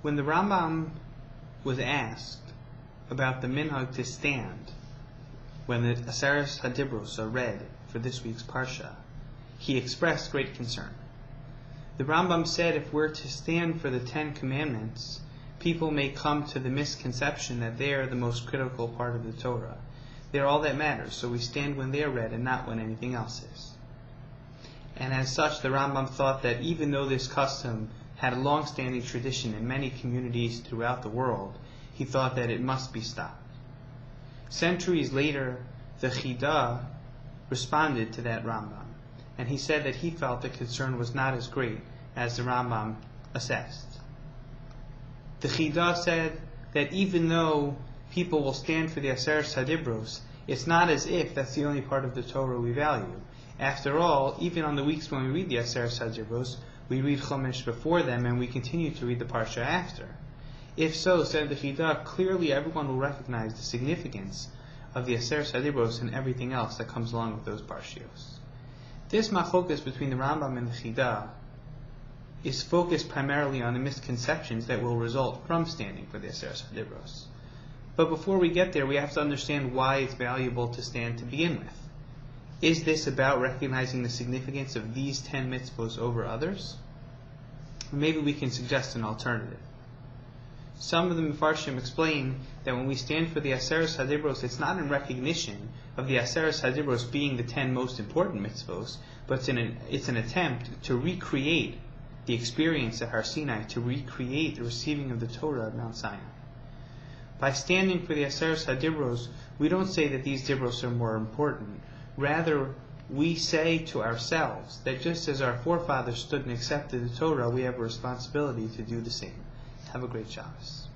When the Rambam was asked about the minhag to stand when the Aseret haDibrot are read for this week's Parsha, he expressed great concern. The Rambam said if we're to stand for the 10 Commandments, people may come to the misconception that they are the most critical part of the Torah. They're all that matters, so we stand when they're read and not when anything else is. And as such, the Rambam thought that even though this custom had a long-standing tradition in many communities throughout the world, he thought that it must be stopped. Centuries later, the Chidah responded to that Rambam, and he said that he felt the concern was not as great as the Rambam assessed. The Chidah said that even though people will stand for the Aseret haDibrot, it's not as if that's the only part of the Torah we value. After all, even on the weeks when we read the Aseret haDibrot, we read Chumash before them and we continue to read the Parsha after. If so, said the Chidah, clearly everyone will recognize the significance of the Aseret haDibrot and everything else that comes along with those Parshios. This machlokas between the Rambam and the Chidah is focused primarily on the misconceptions that will result from standing for the Aseret haDibrot. But before we get there, we have to understand why it's valuable to stand to begin with. Is this about recognizing the significance of these 10 mitzvos over others? Maybe we can suggest an alternative. Some of the Mefarshim explain that when we stand for the Aseret haDibrot, it's not in recognition of the Aseret haDibrot being the 10 most important mitzvos, but it's an attempt to recreate the experience at Har Sinai, to recreate the receiving of the Torah at Mount Sinai. By standing for the Aseret haDibrot, we don't say that these dibros are more important. Rather, we say to ourselves that just as our forefathers stood and accepted the Torah, we have a responsibility to do the same. Have a great Shabbos.